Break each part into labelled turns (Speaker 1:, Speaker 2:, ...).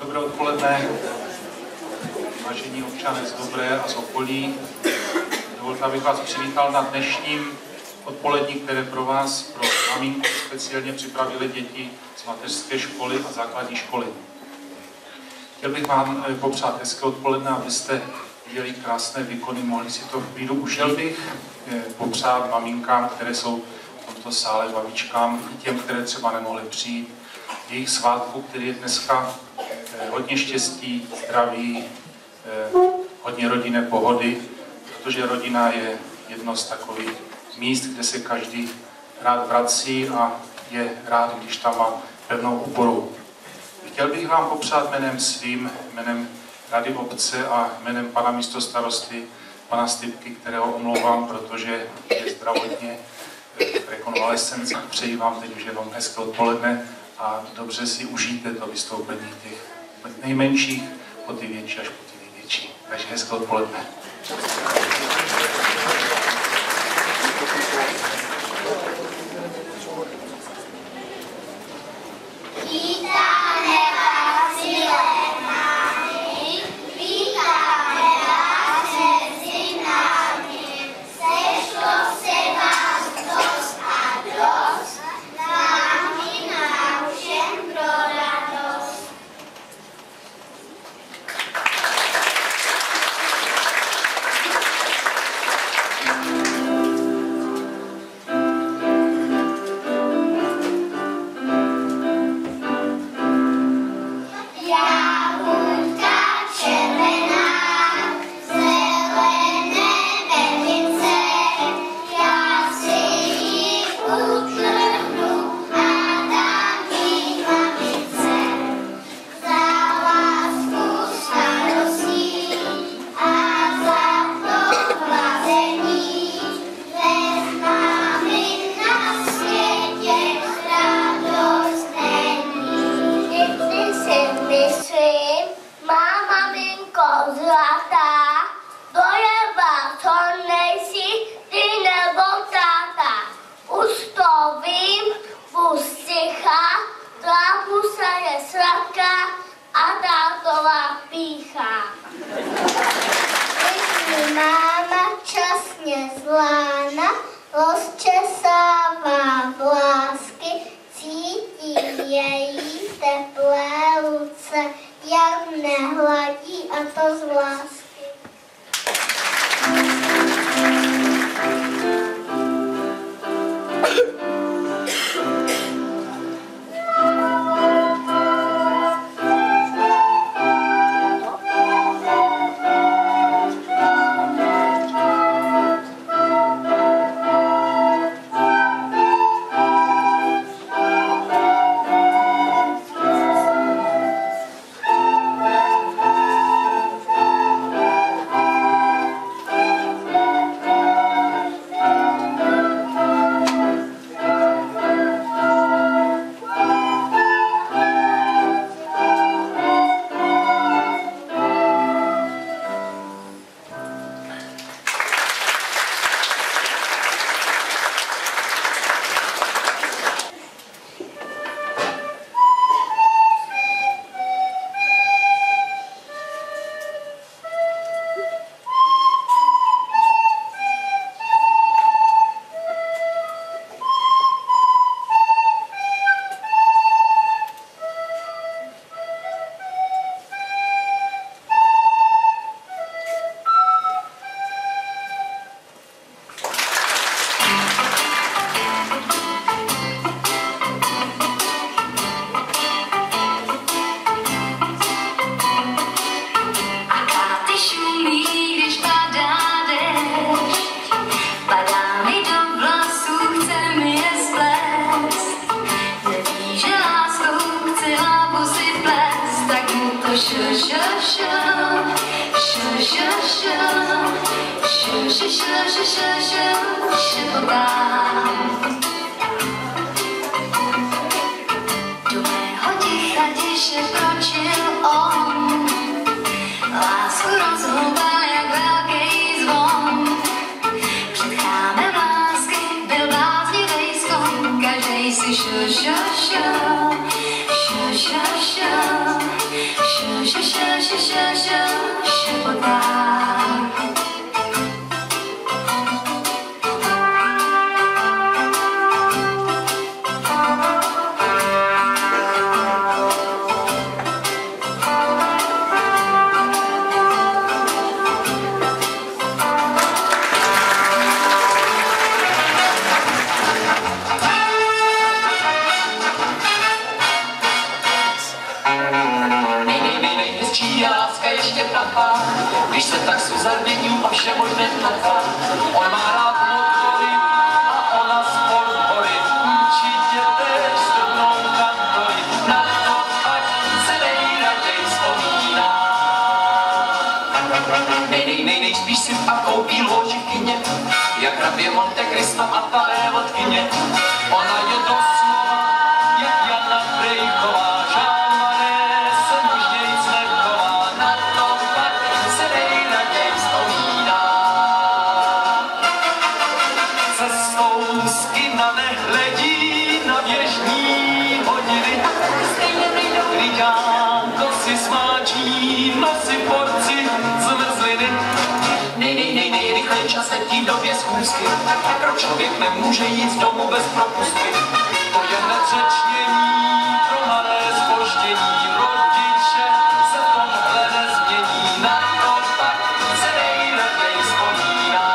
Speaker 1: Dobré odpoledne, vážení občané z Dobré a z okolí. Dovolte, abych vás přivítal na dnešním odpolední, které pro vás, pro maminku, speciálně připravili děti z mateřské školy a základní školy. Chtěl bych vám popřát hezké odpoledne, abyste viděli krásné výkony, mohli si to v klidu. Chtěl bych popřát maminkám, které jsou v tomto sále, babičkám, i těm, které třeba nemohly přijít, jejich svátku, který je dneska, hodně štěstí, zdraví, hodně rodinné pohody, protože rodina je jedno z takových míst, kde se každý rád vrací a je rád, když tam má pevnou oporu. Chtěl bych vám popřát jménem svým, jménem Rady obce a jménem pana místostarosty, pana Stypky, kterého omlouvám, protože je zdravotně v rekonvalescenci. Přeji vám teď už jenom hezké odpoledne a dobře si užijte to vystoupení těch nejmenších po ty větší až po ty největší. Takže hezké odpoledne.
Speaker 2: Rozčesává vlásky, cítí její teplé ruce, jak mne hladí, a to z lásky.
Speaker 3: Do mého ticha tiše kročil on, lásku rozhoupal jak velký zvon. Před chrámem lásky byl bláznivý skon, každej si šel.
Speaker 4: Nejhezčí je láska ještě trapá, když se tak suzardění a vše možné trapá. On má rád motory a ona sport hory, určitě též stupnou kantory. Na to pak se nejraději vzpomíná. Nej, spíš si pak koupí loži v kině, jak hrabě Monte Cristo a ta vévodkyně. Ona je doslova jak Jana Brejchová, čas letí do dvě schůzky, pro člověk nemůže jít z domu bez propustky. To je nezřečnění pro malé zpoždění, rodiče se v tomhle nezmění, na to pak se nejraději vzpomíná.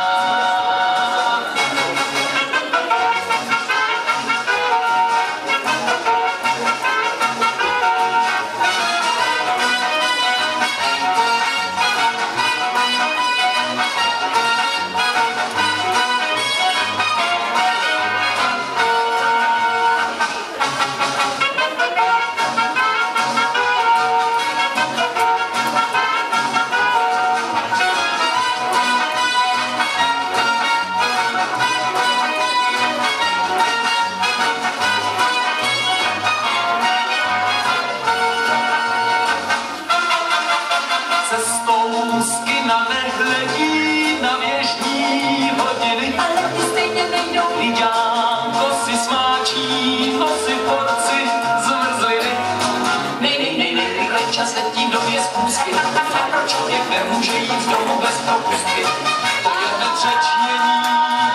Speaker 4: Čas letí do dvě schůzky, pro člověk nemůže jít z domu bez propustky. To je nezřečnění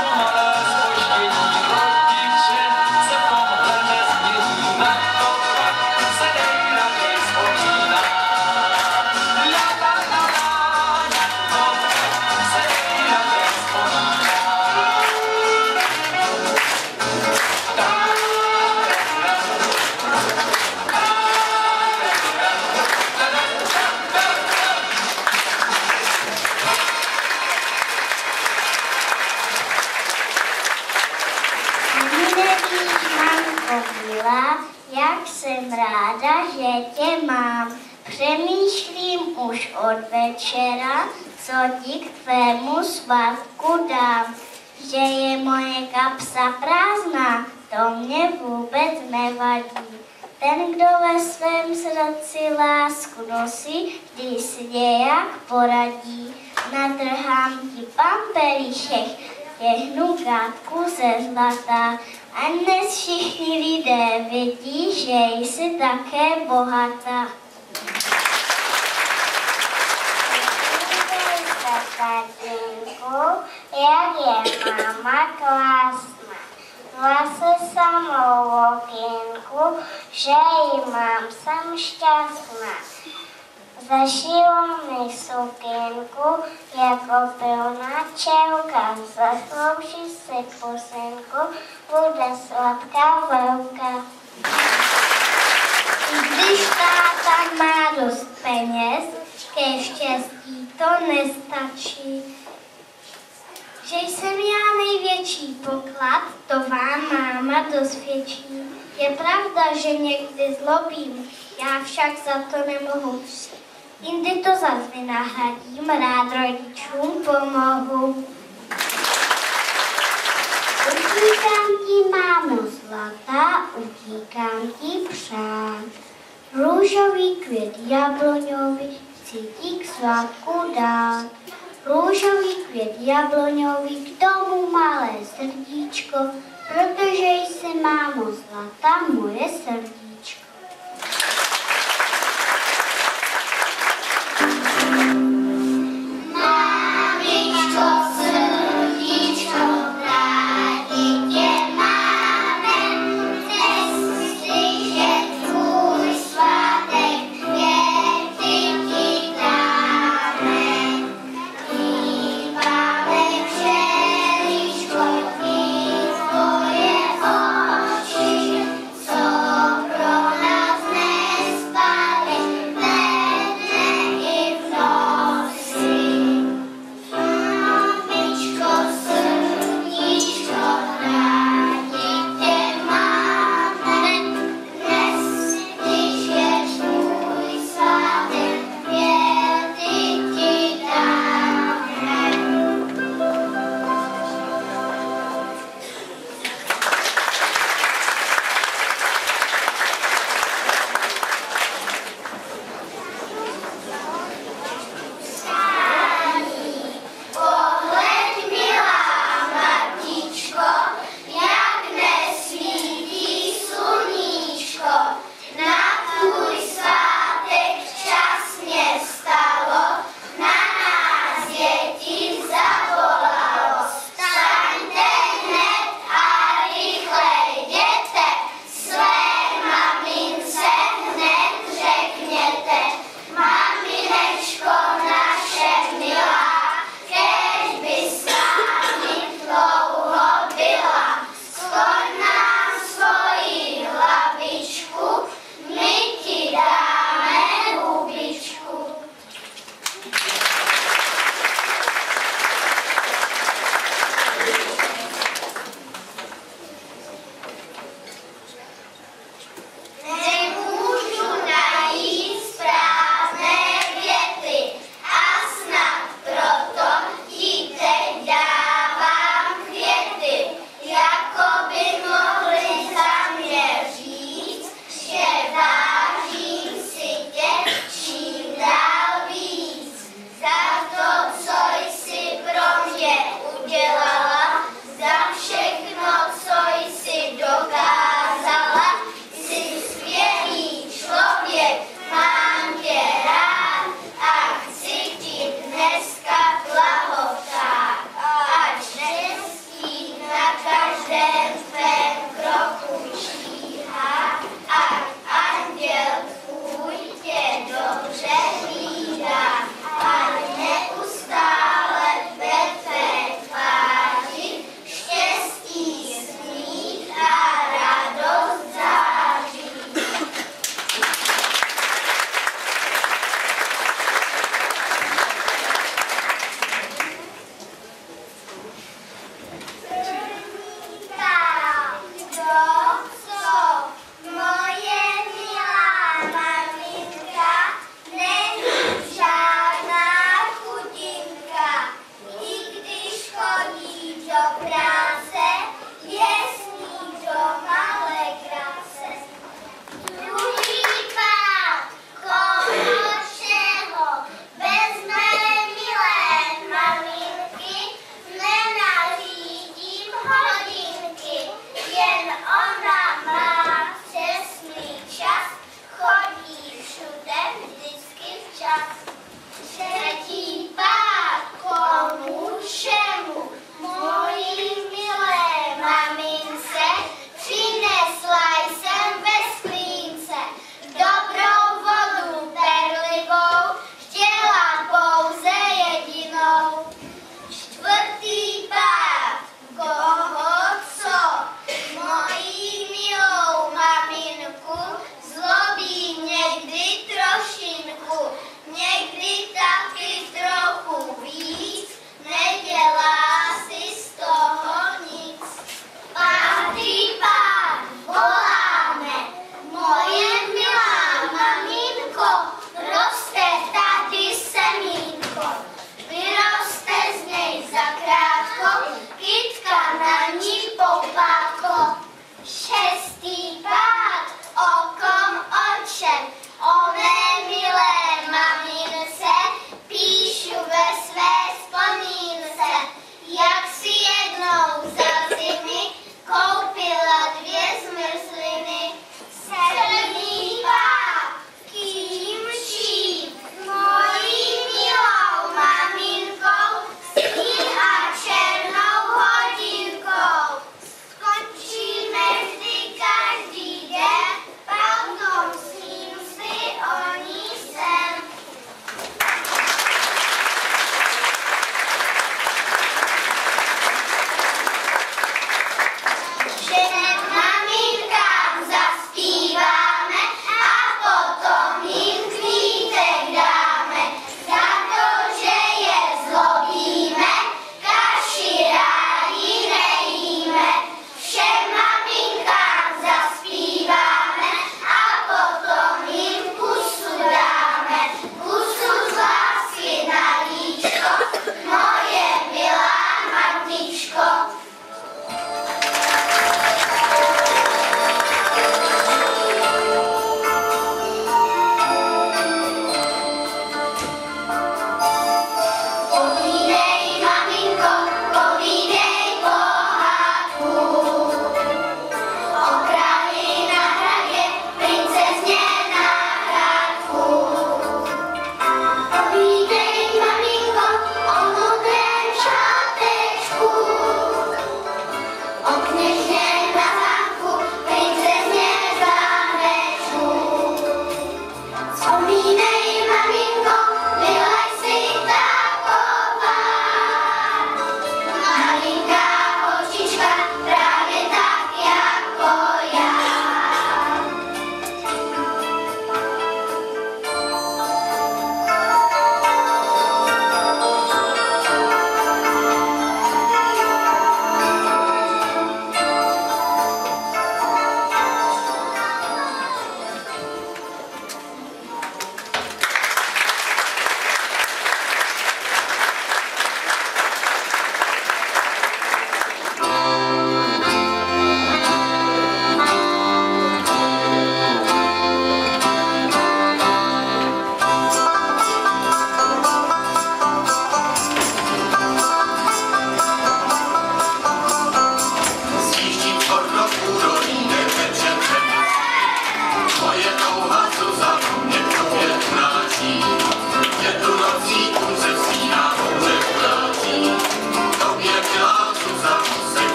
Speaker 4: pro malé zpoždění, rodiče se v tomhle nezmění, na to pak se nejraději vzpomíná. La la la la, na to se nejraději vzpomíná.
Speaker 2: Jak jsem ráda, že tě mám. Přemýšlím už od večera, co ti k tvému svátku dám. Že je moje kapsa prázdná, to mě vůbec nevadí. Ten, kdo ve svém srdci lásku nosí, vždy si nějak poradí. Natrhám ti pampelišek, těhnu gátku ze zlata. A dnes všichni lidé vědí, že jsi také bohatá. Jak je máma krásná. Zase samou okýnku, že ji mám, jsem šťastná. Zašila mi sukínku jako pilná čelka, zaslouží si pusinku, bude sladká velká. Když táta má dost peněz, ke štěstí to nestačí. Že jsem já největší poklad, to vám máma dosvědčí. Je pravda, že někdy zlobím, já však za to nemohu. Jindy to zas vynahradím, rád rodičům pomohu. Utíkám ti, mámo zlatá, utíkám ti přát. Růžový květ jabloňový chci ti k svátku dát. Růžový květ jabloňový k domu malé srdíčko, protože jsi, mámo zlatá, moje srdíčko.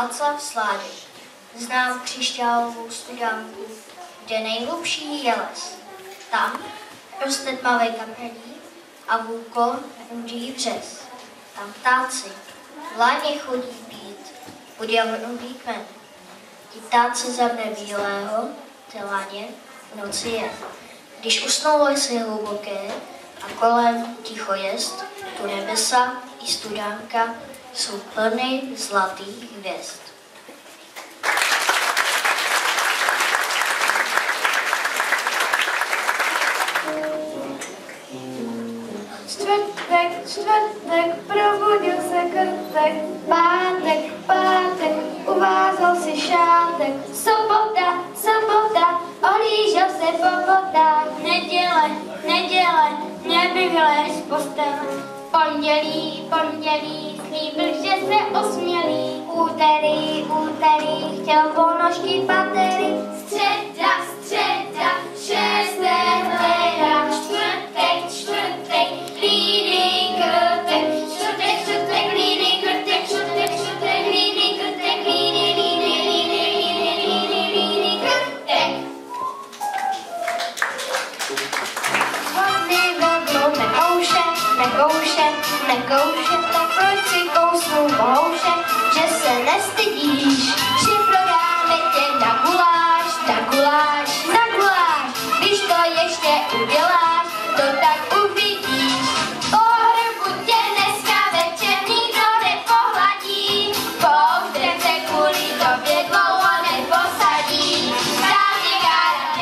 Speaker 2: Václav Sládek. Znám křišťálovou studánku, kde nejhlubší je les. Tam roste tmavý kapelí a v úkol rudý břez. Tam ptáci v láně chodí pít pod javorový kmen. Ti ptáci za dne bílého té láně v noci je. Když usnou lesy hluboké a kolem ticho jest, tu nebesa i studánka jsou plny zlatých hvězd.
Speaker 5: Čtvrtek, probudil se krtek, pátek, uvázal si šátek, sobota, ohlížel se po botách, neděle, neběhl z postele, pondělí, slíbil, že se osmělí, úterý, chtěl ponožky patery, středa, šestého, čtvrtek, líný krtek, čtvrtek, líný krtek, líný krtek, líný krtek. Hodný vedlo nekouše, tak proč si kousnu bohouše, že se nestydíš, že prodáme tě na guláš, když to ještě uděláš, to tak uvidíš. Po hrbu tě dneska večer nikdo nepohladí, pouštět se kvůli tobě dlouho neposadí. Právě kárat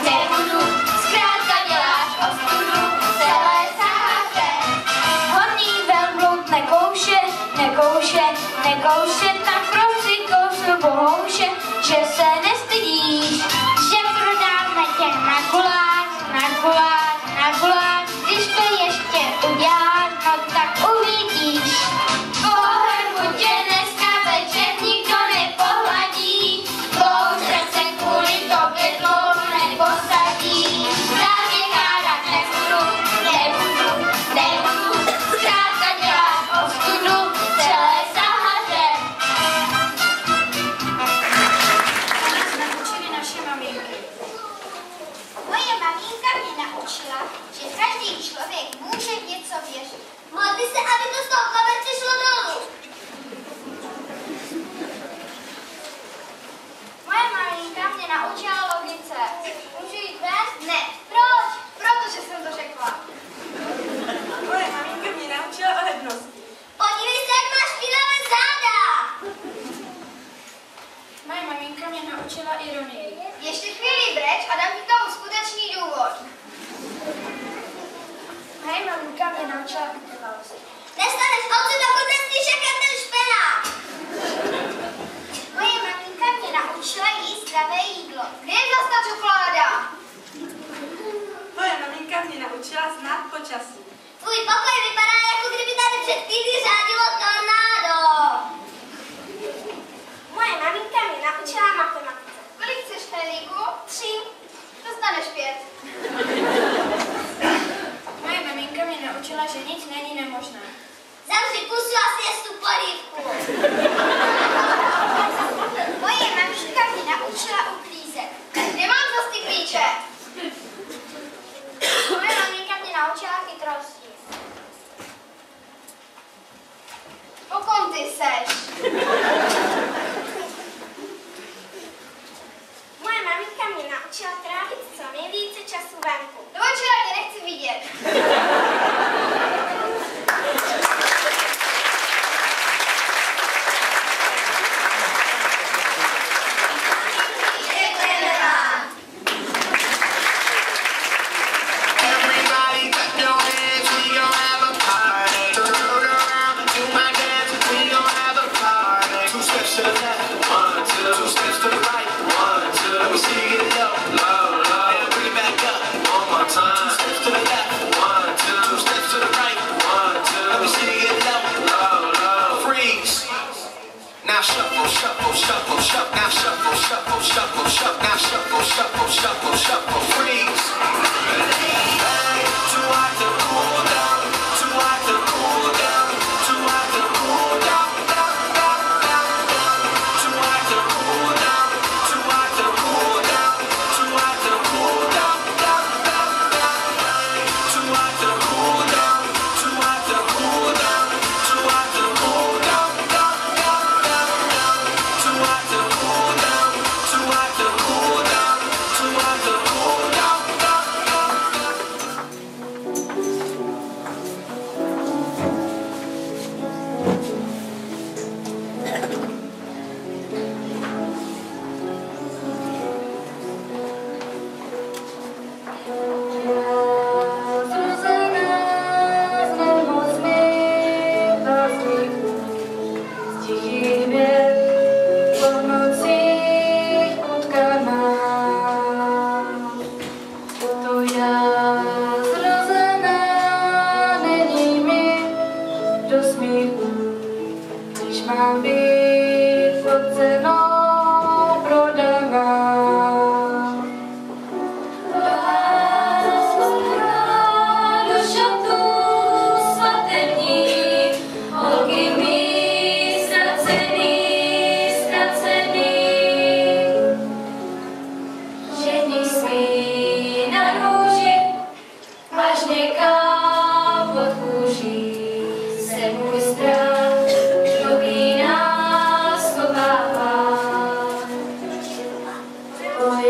Speaker 5: nebudu, zkrátka děláš ostudu, celé sáře. Hodný velbloud nekouše, tak proč si kousnu bohouše, že se nestydíš, že prodáme tě na guláš, když to ještě uděláš, no tak uvidíš. Po hrbu tě dneska večer nikdo nepohladí, pouštět se kvůli tobě dlouho neposadí. Právě kárat nebudu, zkrátka děláš ostudu, celé sáře.
Speaker 6: Naučili naše maminky.
Speaker 2: Moje maminka mě naučila, že každý člověk může v něco věřit. Modli se, aby to z toho koberce šlo dolů.
Speaker 5: Moje maminka mě naučila logice. Můžu jít ven?
Speaker 2: Ne. Proč?
Speaker 5: Protože jsem to řekla.
Speaker 6: Moje maminka mě naučila ohebnosti.
Speaker 2: Podívej se, jak máš špinavé záda.
Speaker 6: Moje maminka mě naučila ironii.
Speaker 2: Ještě chvíli breč a dám ti tomu skutečný důvod.
Speaker 6: Moje maminka mě naučila vytrvalost.
Speaker 2: Nestaneš odsud, dokud neslyšek jak ten špenát. Moje maminka mě naučila jíst zdravé jídlo. Kde je zas ta čokoláda?
Speaker 6: Moje maminka mě naučila znát počasí.
Speaker 2: Tvůj pokoj vypadá, jako kdyby tady před chvílí řádilo tornádo. Moje maminka mě naučila matematice.
Speaker 5: Kolik chceš, Feliku? 3. Dostaneš 5.
Speaker 6: Moje maminka mě naučila, že nic není nemožné.
Speaker 2: Zavři pusu a sněz tu polívku. Moje maminka mě naučila uklízet.
Speaker 5: Kde mám zas ty klíče? Moje maminka mě naučila chytrosti. Po kom ty seš?
Speaker 2: Moje maminka mě naučila trávit co nejvíce času venku.
Speaker 5: Do večera tě nechci vidět.
Speaker 2: Děkujeme vám.
Speaker 7: Everybody clap your hands, we gon' have a party. Turn around, do my dance, we gon' have a party. 2 steps to the left, 1, 2 steps to the right, 1, 2. Let me see you get low, and bring it back up one more time. 2 steps to the left, 1, 2 steps to the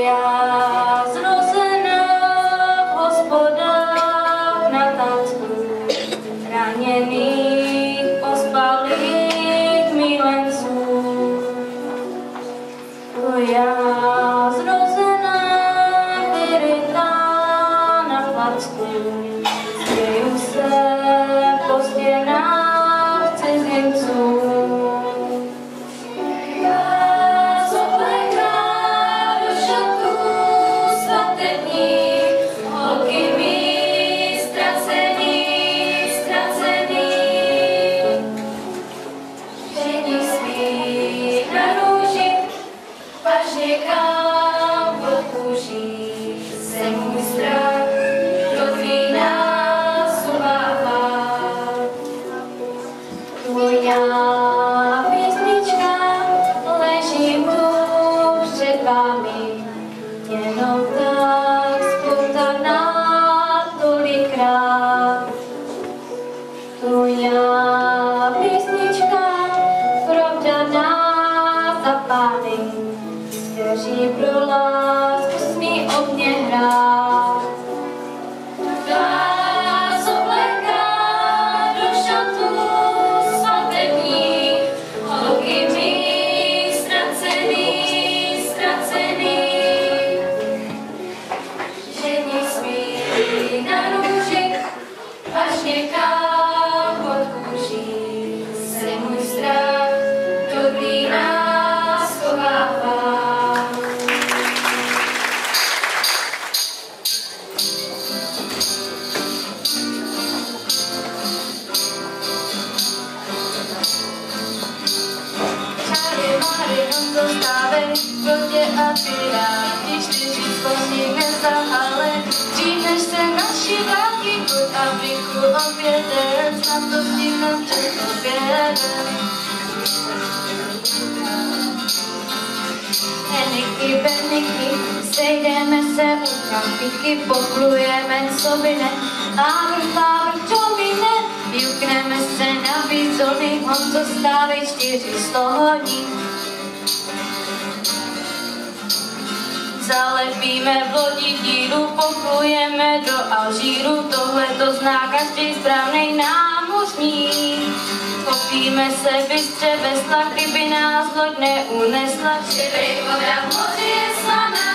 Speaker 5: já zrozená v hospodách na Tácku, raněných, ospalých milenců. To já zrozená, vyrytá na placku, děju se po stěnách cizinců. Já zoblekla do šatů svatebních, holky mi ztracený. Žení svý na růži, až někam pod kůží se můj strach do násobává. Tvoja písnička, ležím tu před vámi, jenom tak spoutaná tolikrát. Tvoja písnička, pravda dá za pány, kteří pro lásku smí o mě hrát. Vás obleká do šatů svatebních, holky mých ztracených. Žení svý na růži, až někam pod kůží se můj strach do klína schovává. Čáry máry, zostávej, protě a piráti, 4 spolní nezahale. Dřív než se naši vláky pod Afriku objedem, snad to stihnem před obědem. Heniky, berniky, sejdeme se u trafiky, poplujeme, co by ne, a čo by ne, jukneme se na bizony, Honzo stávej 4 slohoní. Zalepíme v lodi díru, poplujeme do Alžíru, tohle to zná každý správnej námořník. Kopíme se bystře vesla, kdyby nás loď neunesla. Štědrý voda v moři je slaná,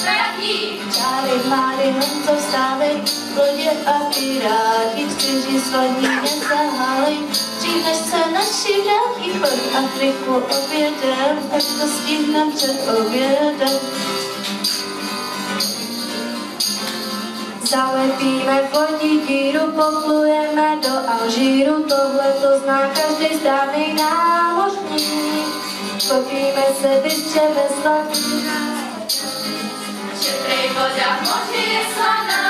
Speaker 5: tratí. Čáry máry, Honzo vstávej, lodě a piráti, 4 slodní nezahálej. Dřív než se naši vrátky pod Afriku objedem, tak to stihnem před obědem. Zalepíme v lodi díru, poplujeme do Alžíru, tohle to zná každý správnej námořník. Kopíme se bystře vesla, štědrý voda v moři je slaná,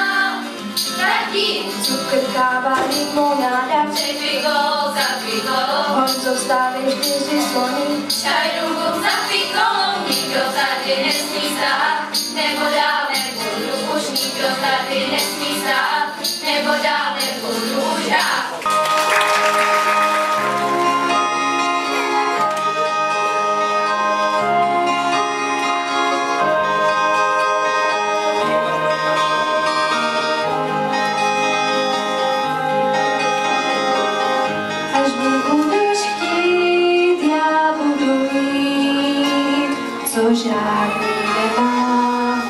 Speaker 5: tratí. Cukr, káva, limonáda, přepikol za pikolou, Honzo vstávej 4 slony, čaj, ruku za pikolou, nikdo tady nesmí stát, nebo dál nebudu už, nikdo tady nesmí stát, nebo dál nebudu už dát. Až mě budeš chtít, já budu mít, co žádný nemá.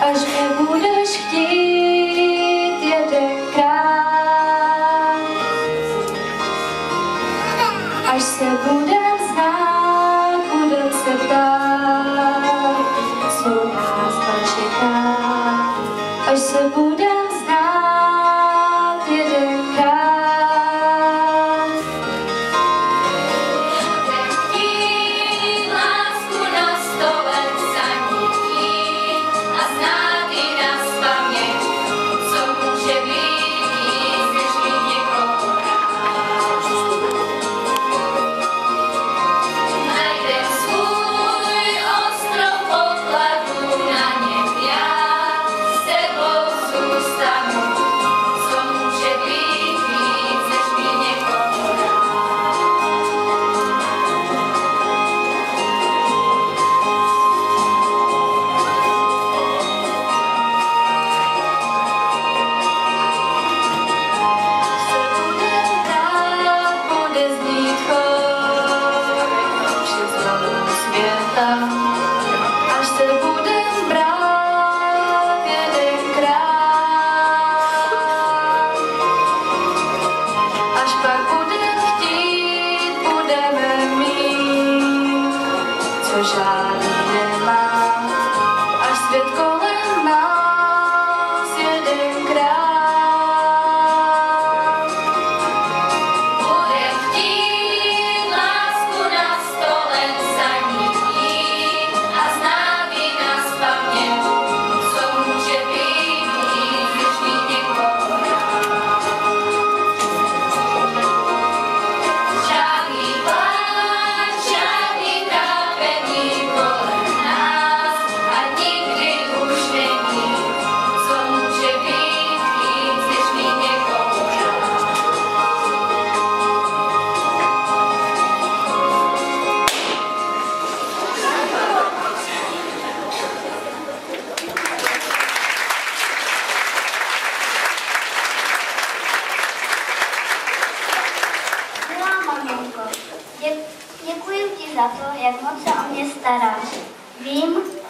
Speaker 5: Až mě budeš chtít, jedenkrát. Až se budem znát, budem se ptát, co nás čeká. Až se budem znát, jedenkrát. Chtít lásku na stole sanití a znát i nazpaměť, co může být víc, než mít někoho rád. Najdem svůj ostrov pokladu, na něm já s tebou zůstanu.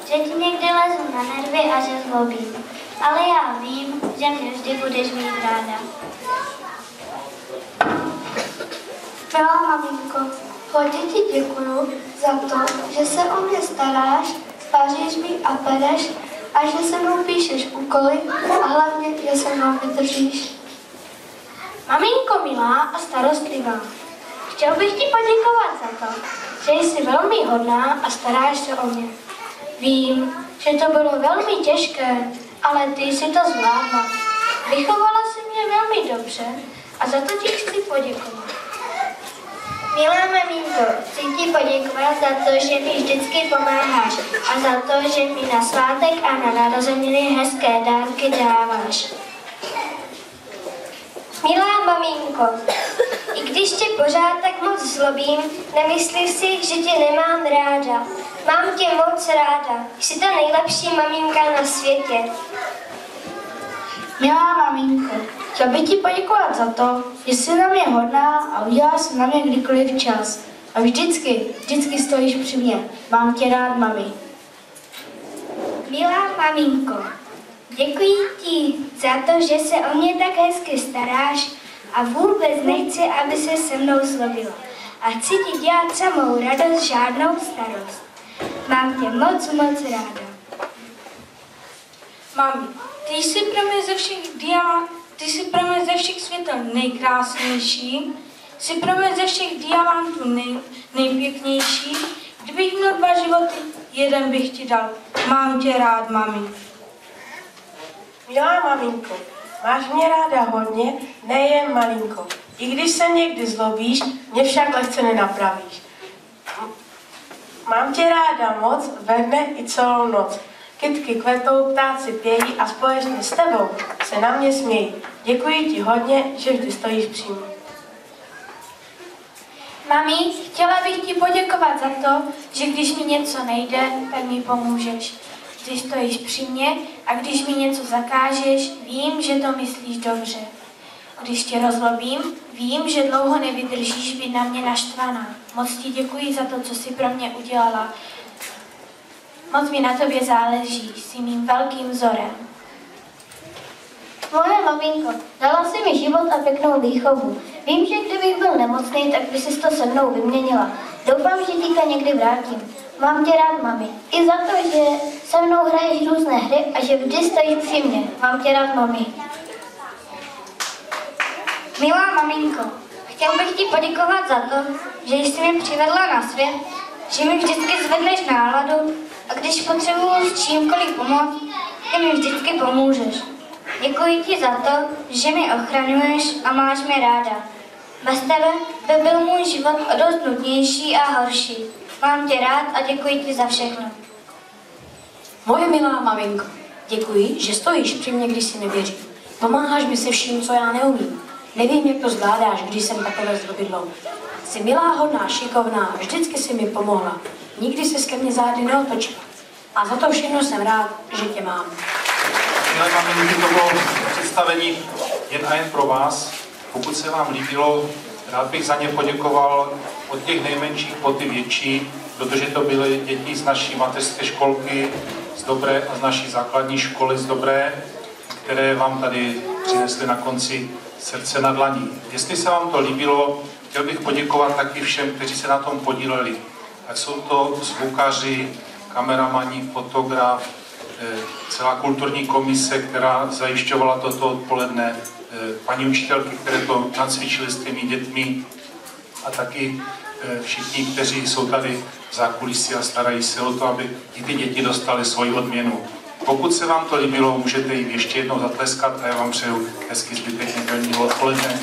Speaker 2: že ti někdy lezu na nervy a že zlobím. Ale já vím, že mě vždy budeš mít ráda.
Speaker 5: Milá maminko, hodně ti děkuju za to, že se o mě staráš, vaříš mi a pereš a že se mnou píšeš úkoly a hlavně, že se mnou vydržíš. Maminko milá a starostlivá, chtěl bych ti poděkovat za to, že jsi velmi hodná a staráš se o mě. Vím, že to bylo velmi těžké, ale ty jsi to zvládla. Vychovala jsi mě velmi dobře a za to ti chci poděkovat.
Speaker 2: Milá maminko, chci ti poděkovat za to, že mi vždycky pomáháš a za to, že mi na svátek a na narozeniny hezké dárky dáváš. Milá maminko, i když tě pořád tak moc zlobím, nemyslíš si, že tě nemám ráda. Mám tě moc ráda. Jsi ta nejlepší maminka na světě.
Speaker 5: Milá maminko, chtěl bych ti poděkovat za to, že jsi na mě hodná a udělala jsi na mě kdykoliv čas. A vždycky stojíš při mě. Mám tě rád, mami.
Speaker 2: Milá maminko, děkuji ti za to, že se o mě tak hezky staráš a vůbec nechci, aby se se mnou zlobila. A chci ti dělat samou radost, žádnou starost. Mám tě moc, moc ráda.
Speaker 6: Mami, ty jsi pro mě ze všech světel nejkrásnější, jsi pro mě ze všech diamantů nejpěknější. Kdybych měl 2 životy, jeden bych ti dal. Mám tě rád, mami.
Speaker 8: Milá maminko, máš mě ráda hodně, nejen malinko. I když se někdy zlobíš, mě však lehce nenapravíš. Mám tě ráda moc, ve dne i celou noc. Kytky kvetou, ptáci pějí a společně s tebou se na mě smějí. Děkuji ti hodně, že vždy stojíš při mě.
Speaker 6: Mami, chtěla bych ti poděkovat za to, že když mi něco nejde, tak mi pomůžeš. Ty stojíš při mě a když mi něco zakážeš, vím, že to myslíš dobře. Když tě rozlobím, vím, že dlouho nevydržíš být na mě naštvaná. Moc ti děkuji za to, co jsi pro mě udělala. Moc mi na tobě záleží, jsi mým velkým vzorem.
Speaker 2: Moje maminko, dala si mi život a pěknou výchovu. Vím, že kdybych byl nemocný, tak by si to se mnou vyměnila. Doufám, že ti to někdy vrátím. Mám tě rád, mami. I za to, že se mnou hraješ různé hry a že vždy stojíš při mě. Mám tě rád, mami. Milá maminko, chtěl bych ti poděkovat za to, že jsi mě přivedla na svět, že mi vždycky zvedneš náladu a když potřebuju s čímkoliv pomoct, ty mi vždycky pomůžeš. Děkuji ti za to, že mě ochraňuješ a máš mě ráda. Bez tebe by byl můj život o dost nudnější a horší. Mám tě rád a děkuji ti za všechno.
Speaker 9: Moje milá maminko, děkuji, že stojíš při mě, když si nevěřím. Pomáháš mi se vším, co já neumím. Nevím, jak to zvládáš, když jsem takové zlobidlo. Jsi milá, hodná, šikovná, vždycky si mi pomohla. Nikdy se ke mně zády neotočila. A za to všechno jsem rád, že tě mám.
Speaker 1: Milé maminky, to bylo představení jen a jen pro vás. Pokud se vám líbilo, rád bych za ně poděkoval od těch nejmenších po ty větší, protože to byly děti z naší mateřské školky z Dobré a z naší základní školy z Dobré, které vám tady přinesly na konci srdce na dlaní. Jestli se vám to líbilo, chtěl bych poděkovat taky všem, kteří se na tom podíleli. Ať jsou to zvukaři, kameramani, fotograf, celá kulturní komise, která zajišťovala toto odpoledne, paní učitelky, které to nacvičily s těmi dětmi a taky všichni, kteří jsou tady v zákulisí a starají se o to, aby i ty děti dostaly svoji odměnu. Pokud se vám to líbilo, můžete jim ještě jednou zatleskat a já vám přeju hezký zbytek nedělního odpoledne.